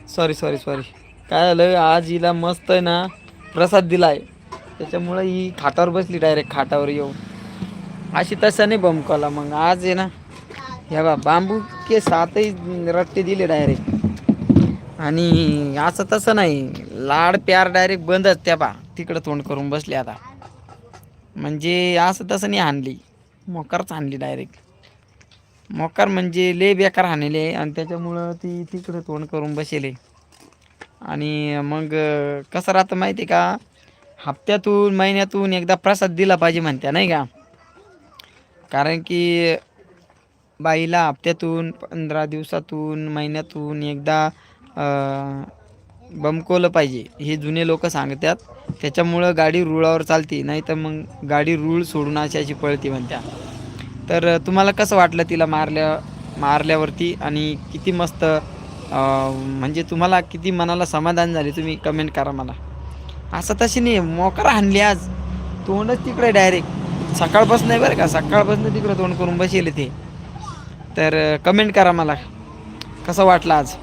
Sorry sorry sorry. काय झालं आज हिला मस्त आहे ना प्रसाद दिलाय, त्याच्यामुळं ही खाटावर बसली डायरेक्ट खाटावर येऊन. अशी तसं नाही बमकवला मग आज आहे ना. हे बा बांबू के साथही रट्टे दिले डायरेक्ट. आणि असं तसं नाही, लाड प्यार डायरेक्ट बंदच. त्या बा तिकडं तोंड करून बसले आता. म्हणजे असं तसं नाही हाणली, मोकारच हाणली डायरेक्ट. मोकार म्हणजे लय बेकार हाणले आणि त्याच्यामुळं ती तिकडं तोंड करून बसेले. आणि मग कसं राहतं माहिती आहे का, हप्त्यातून महिन्यातून एकदा प्रसाद दिला पाहिजे म्हणत्या नाही का. कारण की बाईला हप्त्यातून 15 दिवसातून महिन्यातून एकदा बमकवलं पाहिजे, हे जुने लोक सांगतात. त्याच्यामुळं गाडी रुळावर चालते, नाही तर मग गाडी रूळ सोडून अशी पळते म्हणत्या. तर तुम्हाला कसं वाटलं तिला मारल्यावरती आणि किती मस्त म्हणजे तुम्हाला किती मनाला समाधान झाले तुम्ही कमेंट करा मला. असं तशी नाही मोकार हाणली आज, तोंडच तिकडे डायरेक्ट. सकाळपासून नाही बरं का, सकाळपासून तिकडं तोंड करून बसेल ते. तर कमेंट करा मला कसं वाटलं आज.